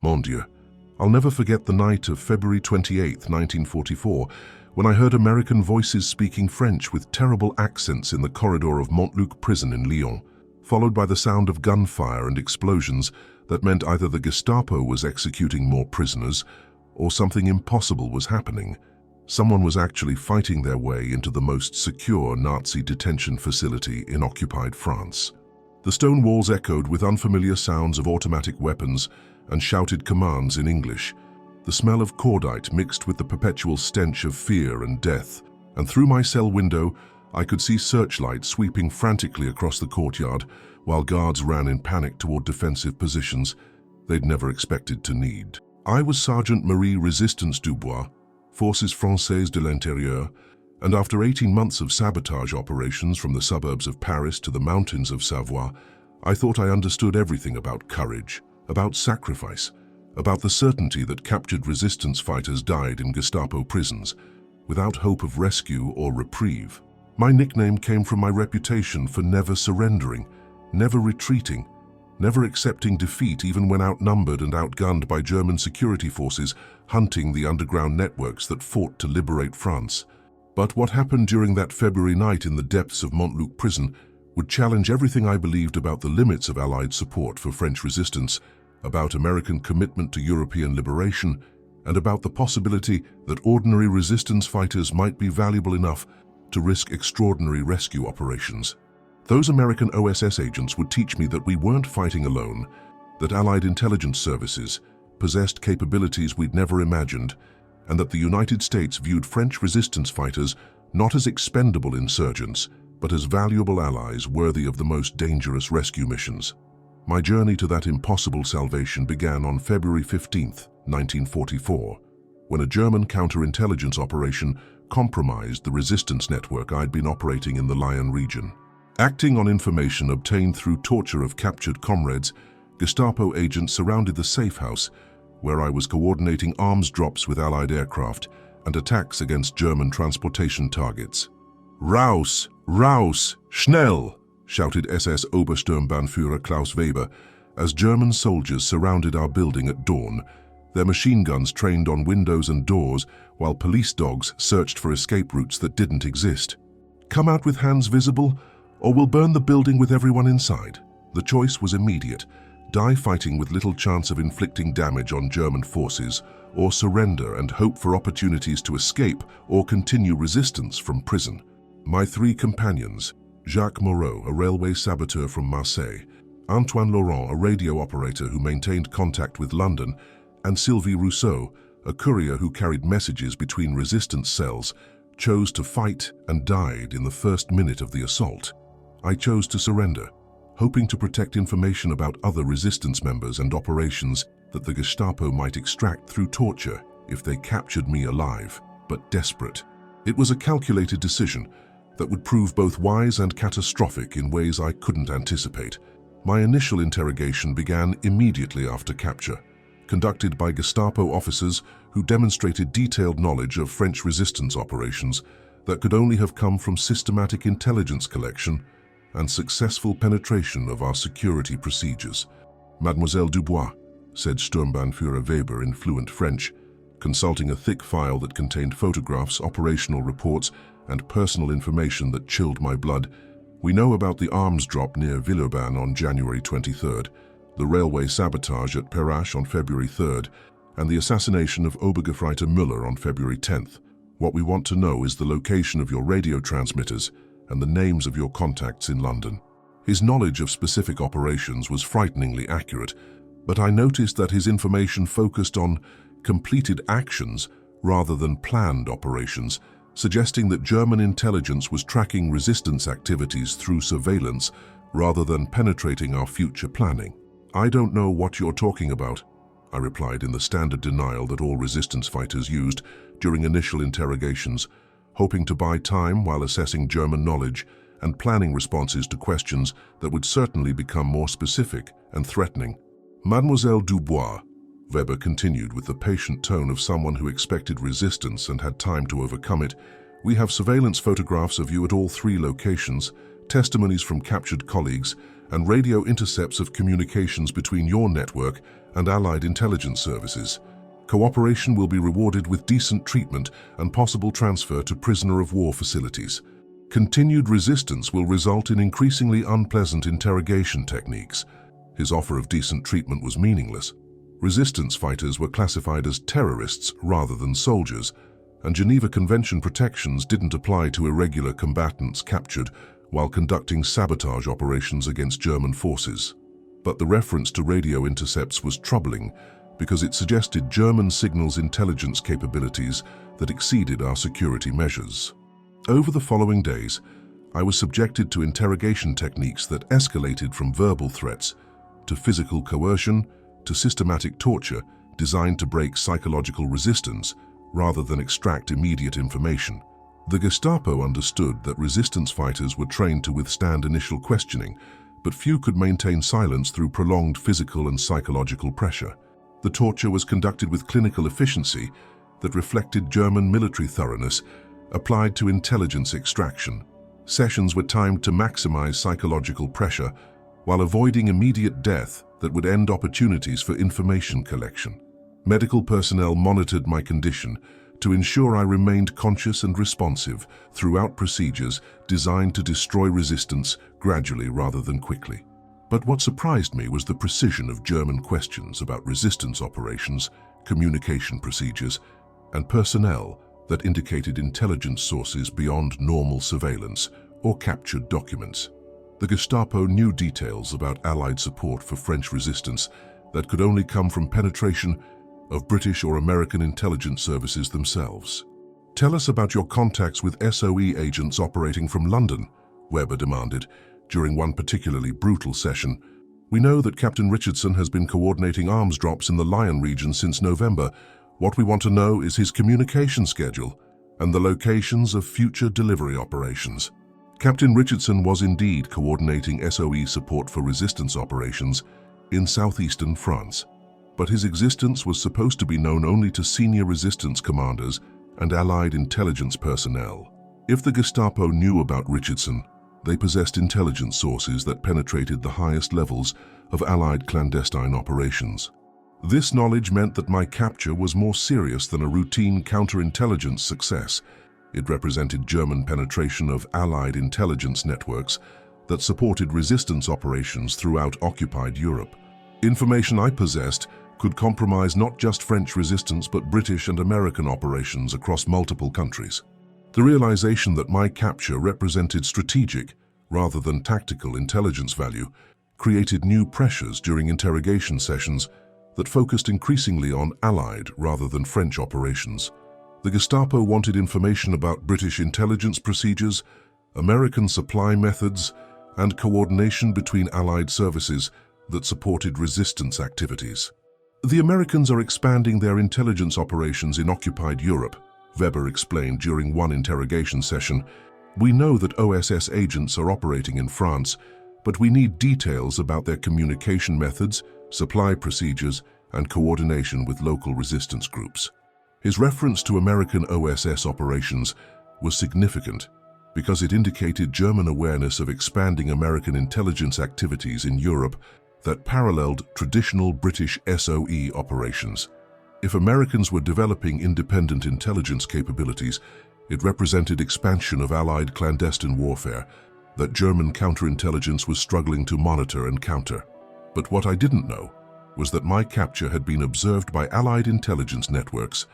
Mon Dieu, I'll never forget the night of February 28, 1944, when I heard American voices speaking French with terrible accents in the corridor of Montluc prison in Lyon, followed by the sound of gunfire and explosions that meant either the Gestapo was executing more prisoners or something impossible was happening. Someone was actually fighting their way into the most secure Nazi detention facility in occupied France. The stone walls echoed with unfamiliar sounds of automatic weapons and shouted commands in English. The smell of cordite mixed with the perpetual stench of fear and death, and through my cell window I could see searchlights sweeping frantically across the courtyard while guards ran in panic toward defensive positions they'd never expected to need. I was Sergeant Marie Resistance Dubois, Forces Françaises de l'Intérieur, and after 18 months of sabotage operations from the suburbs of Paris to the mountains of Savoie, I thought I understood everything about courage, about sacrifice, about the certainty that captured resistance fighters died in Gestapo prisons, without hope of rescue or reprieve. My nickname came from my reputation for never surrendering, never retreating, never accepting defeat even when outnumbered and outgunned by German security forces hunting the underground networks that fought to liberate France. But what happened during that February night in the depths of Montluc prison would challenge everything I believed about the limits of Allied support for French resistance, about American commitment to European liberation, and about the possibility that ordinary resistance fighters might be valuable enough to risk extraordinary rescue operations. Those American OSS agents would teach me that we weren't fighting alone, that Allied intelligence services possessed capabilities we'd never imagined, and that the United States viewed French resistance fighters not as expendable insurgents, but as valuable allies worthy of the most dangerous rescue missions. My journey to that impossible salvation began on February 15, 1944, when a German counterintelligence operation compromised the resistance network I'd been operating in the Lyon region. Acting on information obtained through torture of captured comrades, Gestapo agents surrounded the safe house, where I was coordinating arms drops with Allied aircraft and attacks against German transportation targets. "Raus! Raus! Schnell!" shouted SS Obersturmbannführer Klaus Weber as German soldiers surrounded our building at dawn, their machine guns trained on windows and doors while police dogs searched for escape routes that didn't exist. "Come out with hands visible, or we'll burn the building with everyone inside." The choice was immediate: die fighting with little chance of inflicting damage on German forces, or surrender and hope for opportunities to escape or continue resistance from prison. My three companions, Jacques Moreau, a railway saboteur from Marseille, Antoine Laurent, a radio operator who maintained contact with London, and Sylvie Rousseau, a courier who carried messages between resistance cells, chose to fight and died in the first minute of the assault. I chose to surrender, hoping to protect information about other resistance members and operations that the Gestapo might extract through torture if they captured me alive, but desperate. It was a calculated decision that would prove both wise and catastrophic in ways I couldn't anticipate. My initial interrogation began immediately after capture, conducted by Gestapo officers who demonstrated detailed knowledge of French resistance operations that could only have come from systematic intelligence collection and successful penetration of our security procedures. "Mademoiselle Dubois," said Sturmbannführer Weber in fluent French, consulting a thick file that contained photographs, operational reports, and personal information that chilled my blood, "we know about the arms drop near Villeurbanne on January 23rd, the railway sabotage at Perrache on February 3rd, and the assassination of Obergefreiter Müller on February 10th. What we want to know is the location of your radio transmitters and the names of your contacts in London." His knowledge of specific operations was frighteningly accurate, but I noticed that his information focused on completed actions rather than planned operations, suggesting that German intelligence was tracking resistance activities through surveillance rather than penetrating our future planning. "I don't know what you're talking about," I replied in the standard denial that all resistance fighters used during initial interrogations, hoping to buy time while assessing German knowledge and planning responses to questions that would certainly become more specific and threatening. "Mademoiselle Dubois," Weber continued with the patient tone of someone who expected resistance and had time to overcome it, "we have surveillance photographs of you at all three locations, testimonies from captured colleagues, and radio intercepts of communications between your network and Allied intelligence services. Cooperation will be rewarded with decent treatment and possible transfer to prisoner of war facilities. Continued resistance will result in increasingly unpleasant interrogation techniques. His offer of decent treatment was meaningless. Resistance fighters were classified as terrorists rather than soldiers, and Geneva Convention protections didn't apply to irregular combatants captured while conducting sabotage operations against German forces. But the reference to radio intercepts was troubling because it suggested German signals intelligence capabilities that exceeded our security measures. Over the following days, I was subjected to interrogation techniques that escalated from verbal threats to physical coercion to systematic torture designed to break psychological resistance rather than extract immediate information. The Gestapo understood that resistance fighters were trained to withstand initial questioning, but few could maintain silence through prolonged physical and psychological pressure. The torture was conducted with clinical efficiency that reflected German military thoroughness applied to intelligence extraction. Sessions were timed to maximize psychological pressure while avoiding immediate death that would end opportunities for information collection. Medical personnel monitored my condition to ensure I remained conscious and responsive throughout procedures designed to destroy resistance gradually rather than quickly. But what surprised me was the precision of German questions about resistance operations, communication procedures, and personnel that indicated intelligence sources beyond normal surveillance or captured documents. The Gestapo knew details about Allied support for French resistance that could only come from penetration of British or American intelligence services themselves. "Tell us about your contacts with SOE agents operating from London," Weber demanded during one particularly brutal session. "We know that Captain Richardson has been coordinating arms drops in the Lyon region since November. What we want to know is his communication schedule and the locations of future delivery operations." Captain Richardson was indeed coordinating SOE support for resistance operations in southeastern France, but his existence was supposed to be known only to senior resistance commanders and Allied intelligence personnel. If the Gestapo knew about Richardson, they possessed intelligence sources that penetrated the highest levels of Allied clandestine operations. This knowledge meant that my capture was more serious than a routine counterintelligence success. It represented German penetration of Allied intelligence networks that supported resistance operations throughout occupied Europe. Information I possessed could compromise not just French resistance but British and American operations across multiple countries. The realization that my capture represented strategic rather than tactical intelligence value created new pressures during interrogation sessions that focused increasingly on Allied rather than French operations. The Gestapo wanted information about British intelligence procedures, American supply methods, and coordination between Allied services that supported resistance activities. "The Americans are expanding their intelligence operations in occupied Europe," Weber explained during one interrogation session. "We know that OSS agents are operating in France, but we need details about their communication methods, supply procedures, and coordination with local resistance groups." His reference to American OSS operations was significant because it indicated German awareness of expanding American intelligence activities in Europe that paralleled traditional British SOE operations. If Americans were developing independent intelligence capabilities, it represented expansion of Allied clandestine warfare that German counterintelligence was struggling to monitor and counter. But what I didn't know was that my capture had been observed by Allied intelligence networks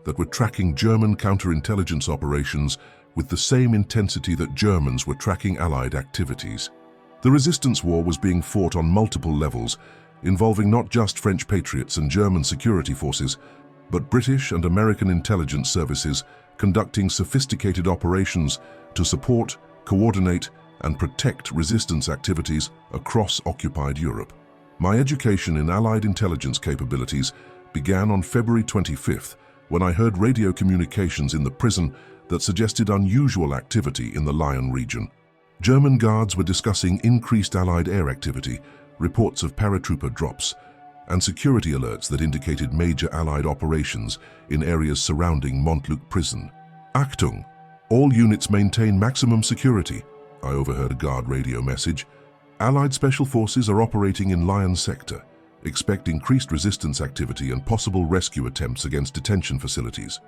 that were tracking German counterintelligence operations with the same intensity that Germans were tracking Allied activities. The resistance war was being fought on multiple levels, involving not just French patriots and German security forces, but British and American intelligence services conducting sophisticated operations to support, coordinate, and protect resistance activities across occupied Europe. My education in Allied intelligence capabilities began on February 25th, when I heard radio communications in the prison that suggested unusual activity in the Lyon region. German guards were discussing increased Allied air activity, reports of paratrooper drops, and security alerts that indicated major Allied operations in areas surrounding Montluc prison. "Achtung! All units maintain maximum security," I overheard a guard radio message. Allied special forces are operating in Lyon sector. Expect increased resistance activity and possible rescue attempts against detention facilities.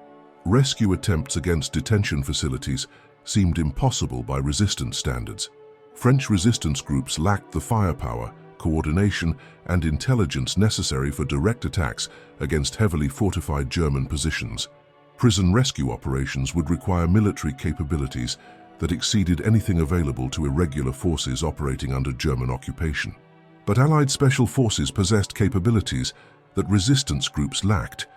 Rescue attempts against detention facilities seemed impossible by resistance standards. French resistance groups lacked the firepower, coordination, and intelligence necessary for direct attacks against heavily fortified German positions. Prison rescue operations would require military capabilities that exceeded anything available to irregular forces operating under German occupation. But Allied special forces possessed capabilities that resistance groups lacked,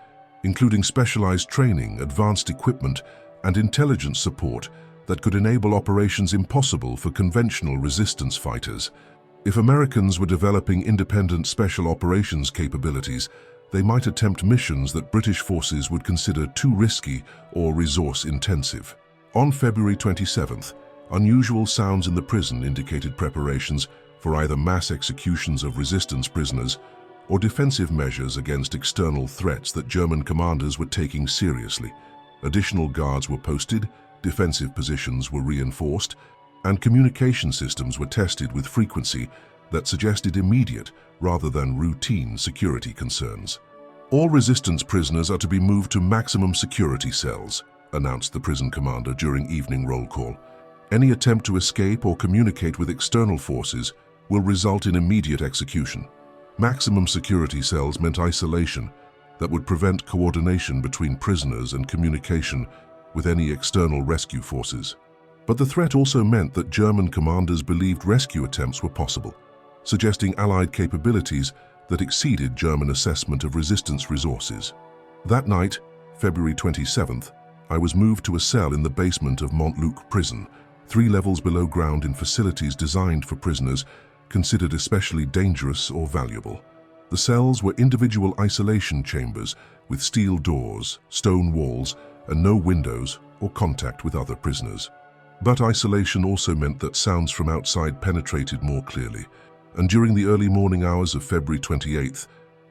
including specialized training, advanced equipment, and intelligence support that could enable operations impossible for conventional resistance fighters. If Americans were developing independent special operations capabilities, they might attempt missions that British forces would consider too risky or resource-intensive. On February 27th, unusual sounds in the prison indicated preparations for either mass executions of resistance prisoners or defensive measures against external threats that German commanders were taking seriously. Additional guards were posted, defensive positions were reinforced, and communication systems were tested with frequency that suggested immediate rather than routine security concerns. All resistance prisoners are to be moved to maximum security cells, announced the prison commander during evening roll call. Any attempt to escape or communicate with external forces will result in immediate execution. Maximum security cells meant isolation that would prevent coordination between prisoners and communication with any external rescue forces. But the threat also meant that German commanders believed rescue attempts were possible, suggesting Allied capabilities that exceeded German assessment of resistance resources. That night, February 27th, I was moved to a cell in the basement of Montluc prison, 3 levels below ground in facilities designed for prisoners considered especially dangerous or valuable. The cells were individual isolation chambers with steel doors, stone walls, and no windows or contact with other prisoners. But isolation also meant that sounds from outside penetrated more clearly, and during the early morning hours of February 28th,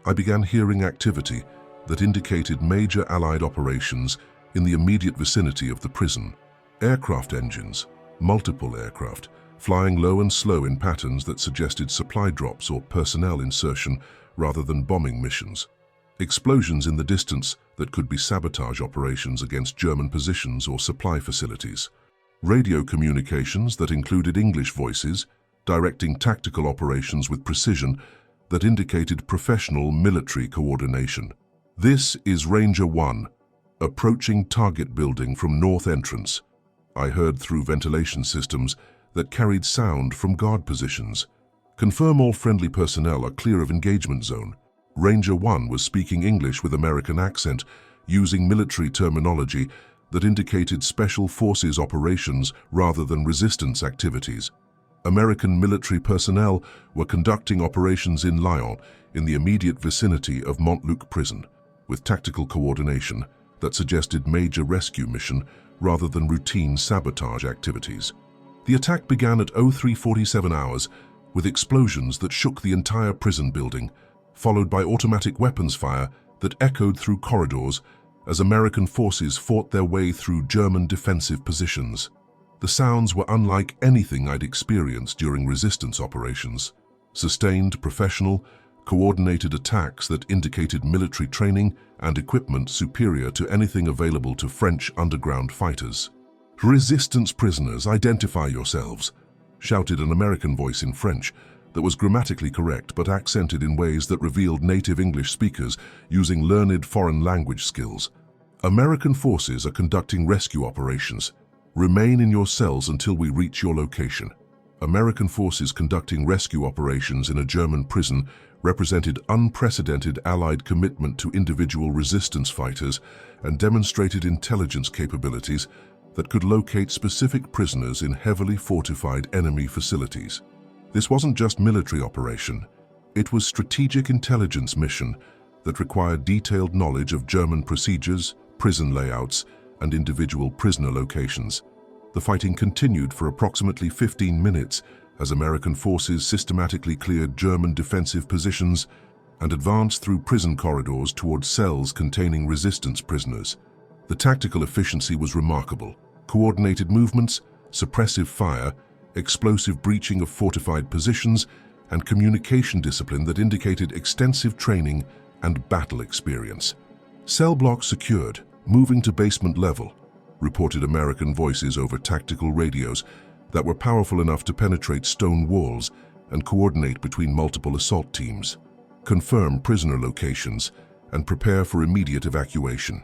I began hearing activity that indicated major Allied operations in the immediate vicinity of the prison. Aircraft engines, multiple aircraft, flying low and slow in patterns that suggested supply drops or personnel insertion rather than bombing missions. Explosions in the distance that could be sabotage operations against German positions or supply facilities. Radio communications that included English voices, directing tactical operations with precision that indicated professional military coordination. This is Ranger 1, approaching target building from north entrance. I heard through ventilation systems that carried sound from guard positions. Confirm all friendly personnel are clear of engagement zone. Ranger 1 was speaking English with American accent, using military terminology that indicated special forces operations rather than resistance activities. American military personnel were conducting operations in Lyon, in the immediate vicinity of Montluc prison, with tactical coordination that suggested major rescue mission rather than routine sabotage activities. The attack began at 03:47 hours with explosions that shook the entire prison building, followed by automatic weapons fire that echoed through corridors as American forces fought their way through German defensive positions. The sounds were unlike anything I'd experienced during resistance operations. Sustained, professional, coordinated attacks that indicated military training and equipment superior to anything available to French underground fighters. "Resistance prisoners, identify yourselves," shouted an American voice in French that was grammatically correct but accented in ways that revealed native English speakers using learned foreign language skills. "American forces are conducting rescue operations. Remain in your cells until we reach your location." American forces conducting rescue operations in a German prison represented unprecedented Allied commitment to individual resistance fighters and demonstrated intelligence capabilities that could locate specific prisoners in heavily fortified enemy facilities. This wasn't just military operation, it was strategic intelligence mission that required detailed knowledge of German procedures, prison layouts, and individual prisoner locations. The fighting continued for approximately 15 minutes as American forces systematically cleared German defensive positions and advanced through prison corridors towards cells containing resistance prisoners. The tactical efficiency was remarkable. Coordinated movements, suppressive fire, explosive breaching of fortified positions, and communication discipline that indicated extensive training and battle experience. "Cell block secured, moving to basement level," reported American voices over tactical radios that were powerful enough to penetrate stone walls and coordinate between multiple assault teams. "Confirm prisoner locations and prepare for immediate evacuation."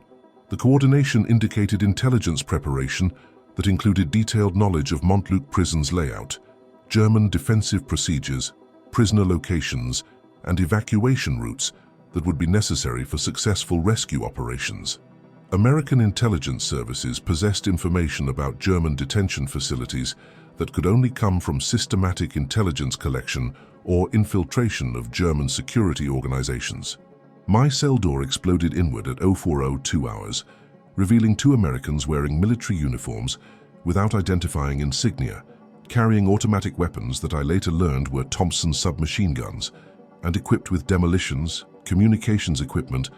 The coordination indicated intelligence preparation that included detailed knowledge of Montluc prison's layout, German defensive procedures, prisoner locations, and evacuation routes that would be necessary for successful rescue operations. American intelligence services possessed information about German detention facilities that could only come from systematic intelligence collection or infiltration of German security organizations. My cell door exploded inward at 04:02 hours, revealing two Americans wearing military uniforms without identifying insignia, carrying automatic weapons that I later learned were Thompson submachine guns, and equipped with demolitions, communications equipment,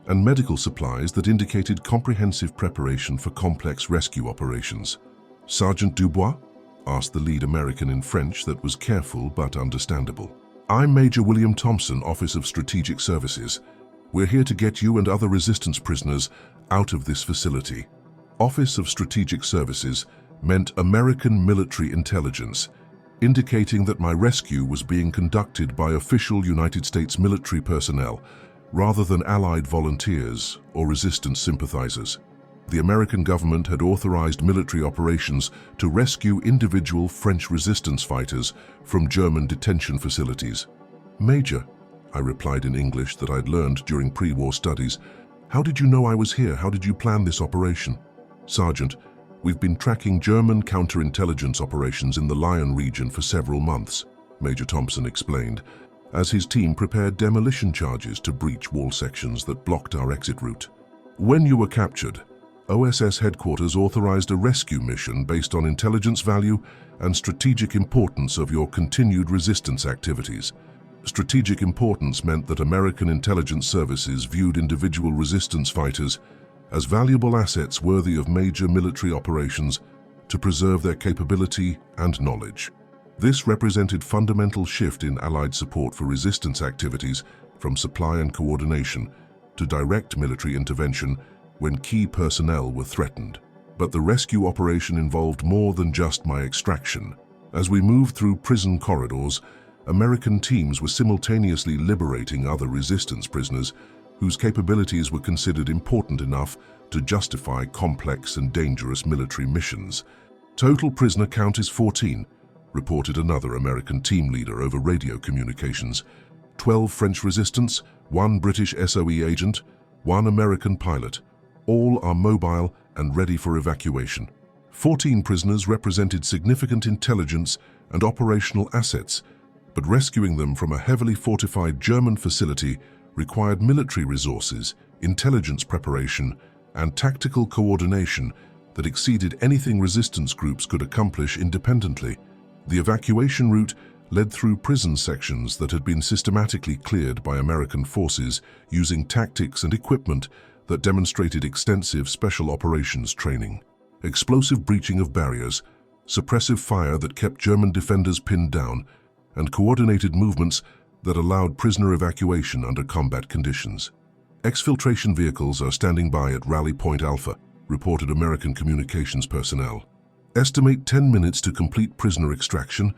and medical supplies that indicated comprehensive preparation for complex rescue operations. "Sergeant Dubois?" asked the lead American in French that was careful but understandable. "I'm Major William Thompson, Office of Strategic Services. We're here to get you and other resistance prisoners out of this facility." Office of Strategic Services meant American military intelligence, indicating that my rescue was being conducted by official United States military personnel rather than Allied volunteers or resistance sympathizers. The American government had authorized military operations to rescue individual French resistance fighters from German detention facilities. "Major," I replied in English that I'd learned during pre-war studies, "how did you know I was here? How did you plan this operation?" "Sergeant, we've been tracking German counterintelligence operations in the Lyon region for several months," Major Thompson explained, as his team prepared demolition charges to breach wall sections that blocked our exit route. "When you were captured, OSS headquarters authorized a rescue mission based on intelligence value and strategic importance of your continued resistance activities. Strategic importance meant that American intelligence services viewed individual resistance fighters as valuable assets worthy of major military operations to preserve their capability and knowledge. This represented fundamental shift in Allied support for resistance activities from supply and coordination to direct military intervention when key personnel were threatened. But the rescue operation involved more than just my extraction. As we moved through prison corridors, American teams were simultaneously liberating other resistance prisoners whose capabilities were considered important enough to justify complex and dangerous military missions. "Total prisoner count is 14, reported another American team leader over radio communications. 12 French resistance, 1 British SOE agent, 1 American pilot. All are mobile and ready for evacuation. 14 prisoners represented significant intelligence and operational assets, but rescuing them from a heavily fortified German facility required military resources, intelligence preparation, and tactical coordination that exceeded anything resistance groups could accomplish independently. The evacuation route led through prison sections that had been systematically cleared by American forces using tactics and equipment that demonstrated extensive special operations training. Explosive breaching of barriers, suppressive fire that kept German defenders pinned down, and coordinated movements that allowed prisoner evacuation under combat conditions. "Exfiltration vehicles are standing by at Rally Point Alpha," reported American communications personnel. "Estimate 10 minutes to complete prisoner extraction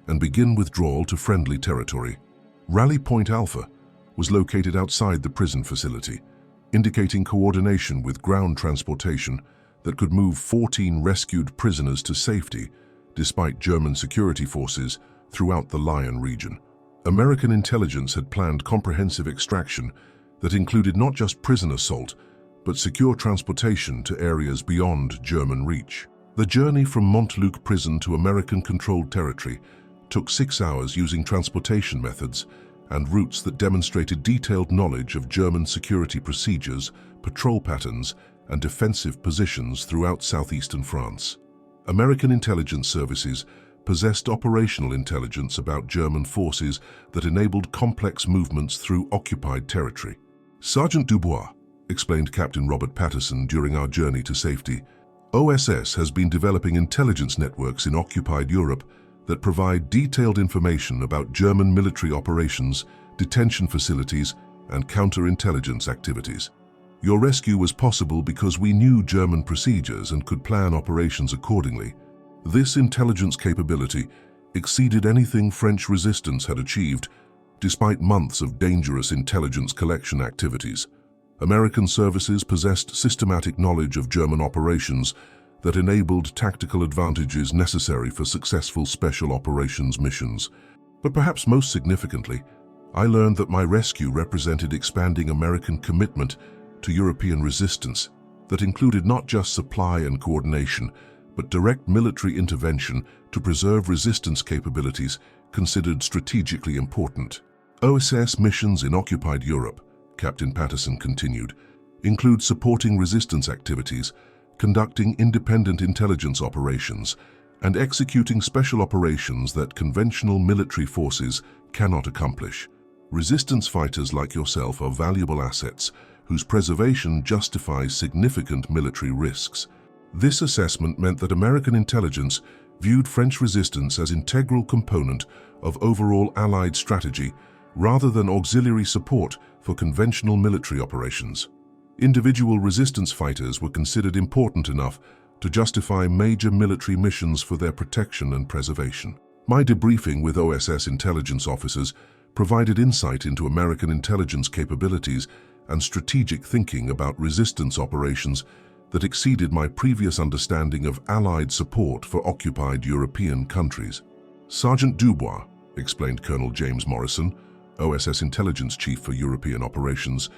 and begin withdrawal to friendly territory." Rally Point Alpha was located outside the prison facility, indicating coordination with ground transportation that could move 14 rescued prisoners to safety despite German security forces throughout the Lyon region. American intelligence had planned comprehensive extraction that included not just prison assault, but secure transportation to areas beyond German reach. The journey from Montluc prison to American-controlled territory took 6 hours using transportation methods and routes that demonstrated detailed knowledge of German security procedures, patrol patterns, and defensive positions throughout southeastern France. American intelligence services possessed operational intelligence about German forces that enabled complex movements through occupied territory. "Sergeant Dubois," explained Captain Robert Patterson during our journey to safety, "OSS has been developing intelligence networks in occupied Europe that provide detailed information about German military operations, detention facilities, and counterintelligence activities. Your rescue was possible because we knew German procedures and could plan operations accordingly. This intelligence capability exceeded anything French resistance had achieved, despite months of dangerous intelligence collection activities. American services possessed systematic knowledge of German operations that enabled tactical advantages necessary for successful special operations missions. But perhaps most significantly, I learned that my rescue represented expanding American commitment to European resistance that included not just supply and coordination, but direct military intervention to preserve resistance capabilities considered strategically important. OSS missions in occupied Europe, Captain Patterson continued, include supporting resistance activities, conducting independent intelligence operations, and executing special operations that conventional military forces cannot accomplish. Resistance fighters like yourself are valuable assets whose preservation justifies significant military risks. This assessment meant that American intelligence viewed French resistance as an integral component of overall Allied strategy rather than auxiliary support for conventional military operations. Individual resistance fighters were considered important enough to justify major military missions for their protection and preservation. My debriefing with OSS intelligence officers provided insight into American intelligence capabilities and strategic thinking about resistance operations that exceeded my previous understanding of Allied support for occupied European countries. Sergeant Dubois, explained Colonel James Morrison, OSS Intelligence Chief for European Operations,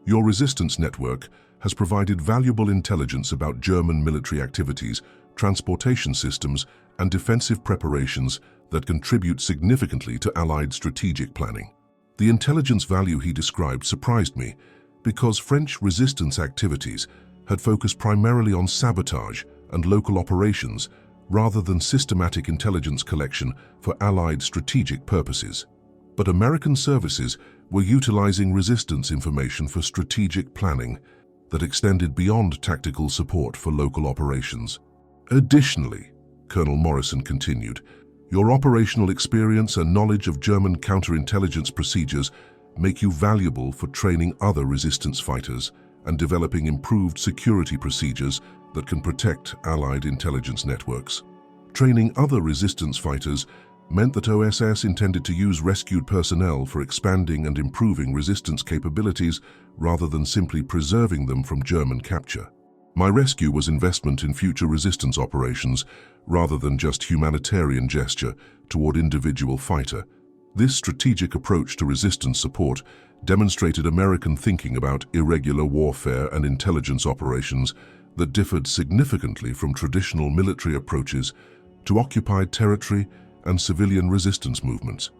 your resistance network has provided valuable intelligence about German military activities, transportation systems, and defensive preparations that contribute significantly to Allied strategic planning. The intelligence value he described surprised me because French resistance activities had focused primarily on sabotage and local operations rather than systematic intelligence collection for Allied strategic purposes. But American services were utilizing resistance information for strategic planning that extended beyond tactical support for local operations. Additionally, Colonel Morrison continued, your operational experience and knowledge of German counterintelligence procedures make you valuable for training other resistance fighters and developing improved security procedures that can protect Allied intelligence networks. Training other resistance fighters meant that OSS intended to use rescued personnel for expanding and improving resistance capabilities rather than simply preserving them from German capture. My rescue was investment in future resistance operations rather than just humanitarian gesture toward individual fighter. This strategic approach to resistance support demonstrated American thinking about irregular warfare and intelligence operations that differed significantly from traditional military approaches to occupied territory and civilian resistance movements.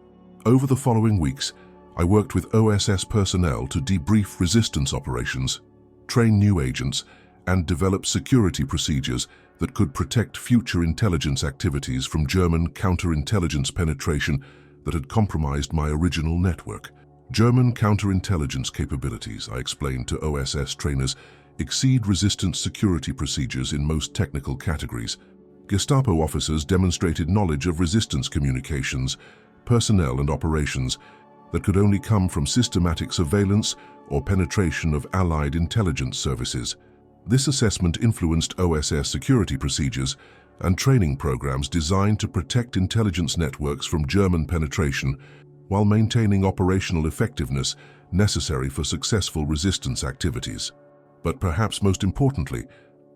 Over the following weeks, I worked with OSS personnel to debrief resistance operations, train new agents, and develop security procedures that could protect future intelligence activities from German counterintelligence penetration that had compromised my original network. German counterintelligence capabilities, I explained to OSS trainers, exceed resistance security procedures in most technical categories. Gestapo officers demonstrated knowledge of resistance communications, personnel, and operations that could only come from systematic surveillance or penetration of Allied intelligence services. This assessment influenced OSS security procedures and training programs designed to protect intelligence networks from German penetration while maintaining operational effectiveness necessary for successful resistance activities. But perhaps most importantly,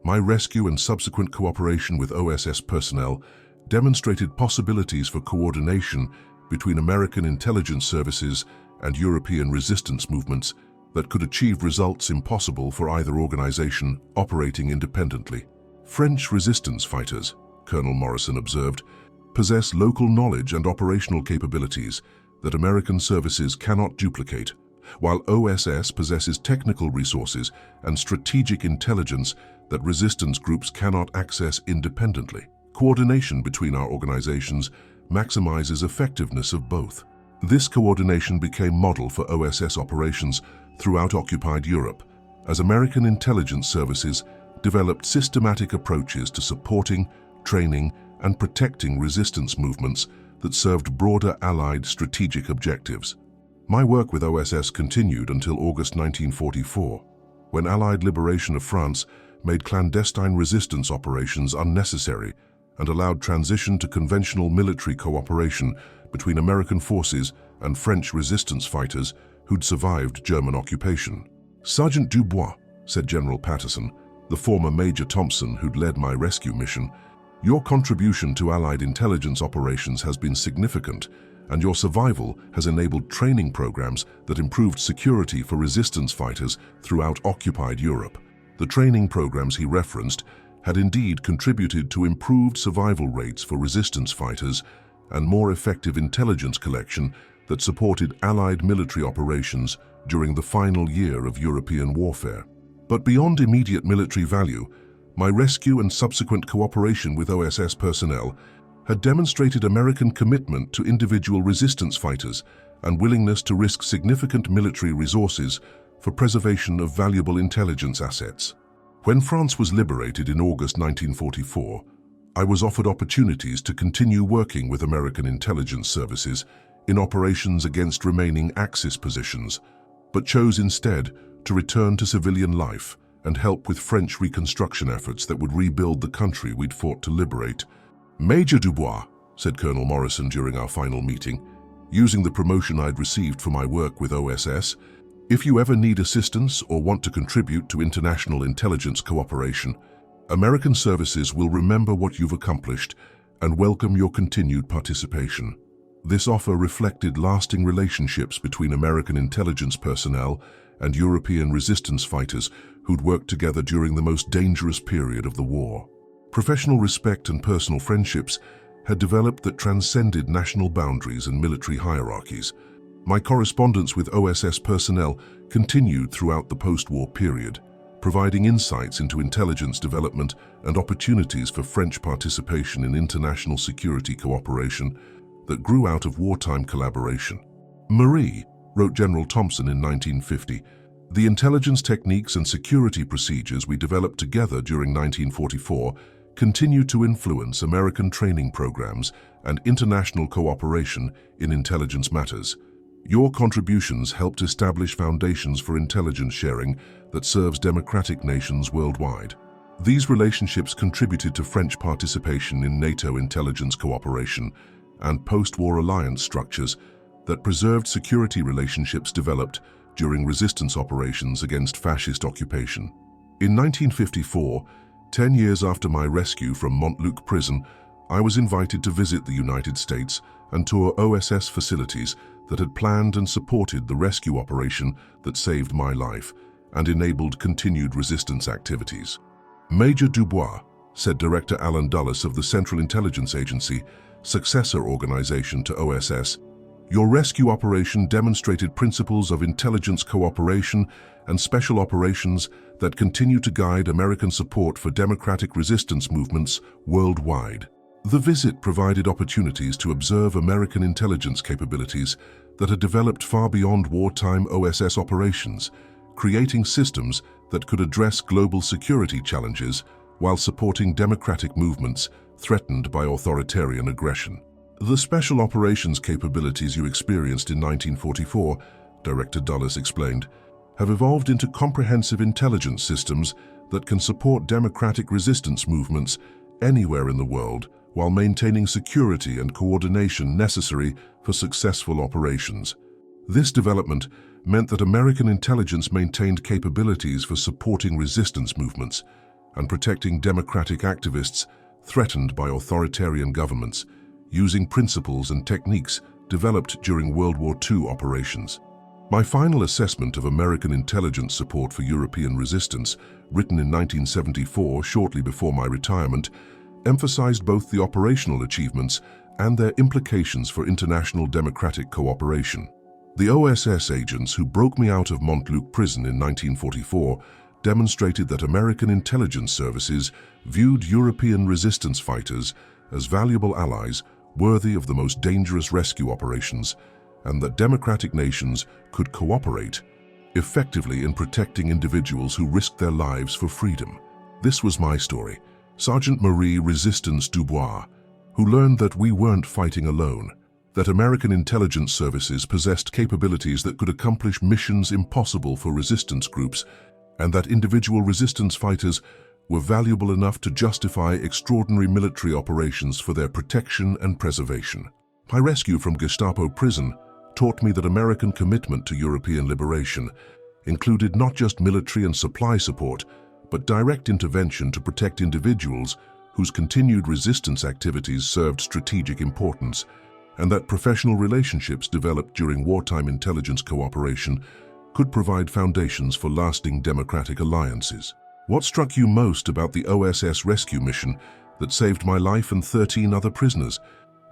my rescue and subsequent cooperation with OSS personnel demonstrated possibilities for coordination between American intelligence services and European resistance movements that could achieve results impossible for either organization operating independently. French resistance fighters, Colonel Morrison observed, possess local knowledge and operational capabilities that American services cannot duplicate, while OSS possesses technical resources and strategic intelligence that resistance groups cannot access independently. Coordination between our organizations maximizes effectiveness of both. This coordination became model for OSS operations throughout occupied Europe, as American intelligence services developed systematic approaches to supporting, training, and protecting resistance movements that served broader Allied strategic objectives. My work with OSS continued until August 1944, when Allied liberation of France made clandestine resistance operations unnecessary and allowed transition to conventional military cooperation between American forces and French resistance fighters who'd survived German occupation. "Sergeant Dubois," said General Patterson, the former Major Thompson who'd led my rescue mission, "your contribution to Allied intelligence operations has been significant, and your survival has enabled training programs that improved security for resistance fighters throughout occupied Europe." The training programs he referenced had indeed contributed to improved survival rates for resistance fighters and more effective intelligence collection that supported Allied military operations during the final year of European warfare. But beyond immediate military value, my rescue and subsequent cooperation with OSS personnel had demonstrated American commitment to individual resistance fighters and willingness to risk significant military resources for preservation of valuable intelligence assets. When France was liberated in August 1944, I was offered opportunities to continue working with American intelligence services in operations against remaining Axis positions, but chose instead to return to civilian life and help with French reconstruction efforts that would rebuild the country we'd fought to liberate. "Major Dubois," said Colonel Morrison during our final meeting, using the promotion I'd received for my work with OSS, "if you ever need assistance or want to contribute to international intelligence cooperation, American services will remember what you've accomplished and welcome your continued participation." This offer reflected lasting relationships between American intelligence personnel and European resistance fighters who'd worked together during the most dangerous period of the war. Professional respect and personal friendships had developed that transcended national boundaries and military hierarchies. My correspondence with OSS personnel continued throughout the post-war period, providing insights into intelligence development and opportunities for French participation in international security cooperation that grew out of wartime collaboration. "Marie," wrote General Thompson in 1950, "the intelligence techniques and security procedures we developed together during 1944 continue to influence American training programs and international cooperation in intelligence matters. Your contributions helped establish foundations for intelligence sharing that serves democratic nations worldwide." These relationships contributed to French participation in NATO intelligence cooperation and post-war alliance structures that preserved security relationships developed during resistance operations against fascist occupation. In 1954, 10 years after my rescue from Montluc prison, I was invited to visit the United States and tour OSS facilities that had planned and supported the rescue operation that saved my life and enabled continued resistance activities. "Major Dubois," said Director Alan Dulles of the Central Intelligence Agency, successor organization to OSS, "your rescue operation demonstrated principles of intelligence cooperation and special operations that continue to guide American support for democratic resistance movements worldwide." The visit provided opportunities to observe American intelligence capabilities that had developed far beyond wartime OSS operations, creating systems that could address global security challenges while supporting democratic movements threatened by authoritarian aggression. "The special operations capabilities you experienced in 1944," Director Dulles explained, "have evolved into comprehensive intelligence systems that can support democratic resistance movements anywhere in the world while maintaining security and coordination necessary for successful operations." This development meant that American intelligence maintained capabilities for supporting resistance movements and protecting democratic activists threatened by authoritarian governments, using principles and techniques developed during World War II operations. My final assessment of American intelligence support for European resistance, written in 1974, shortly before my retirement, emphasized both the operational achievements and their implications for international democratic cooperation. The OSS agents who broke me out of Montluc prison in 1944 demonstrated that American intelligence services viewed European resistance fighters as valuable allies worthy of the most dangerous rescue operations, and that democratic nations could cooperate effectively in protecting individuals who risked their lives for freedom. This was my story, Sergeant Marie Resistance Dubois, who learned that we weren't fighting alone, that American intelligence services possessed capabilities that could accomplish missions impossible for resistance groups, and that individual resistance fighters were valuable enough to justify extraordinary military operations for their protection and preservation. My rescue from Gestapo prison taught me that American commitment to European liberation included not just military and supply support, but direct intervention to protect individuals whose continued resistance activities served strategic importance, and that professional relationships developed during wartime intelligence cooperation could provide foundations for lasting democratic alliances. What struck you most about the OSS rescue mission that saved my life and 13 other prisoners?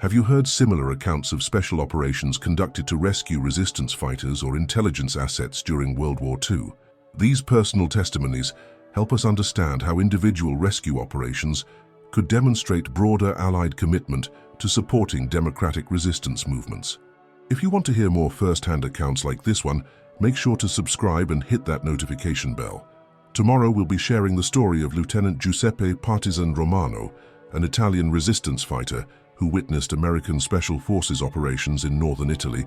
Have you heard similar accounts of special operations conducted to rescue resistance fighters or intelligence assets during World War II? These personal testimonies help us understand how individual rescue operations could demonstrate broader Allied commitment to supporting democratic resistance movements. If you want to hear more first-hand accounts like this one, make sure to subscribe and hit that notification bell. Tomorrow we'll be sharing the story of Lieutenant Giuseppe Partisan Romano, an Italian resistance fighter who witnessed American Special Forces operations in northern Italy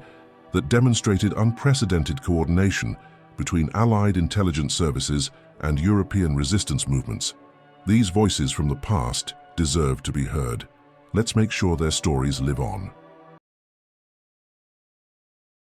that demonstrated unprecedented coordination between Allied intelligence services and European resistance movements. These voices from the past deserve to be heard. Let's make sure their stories live on.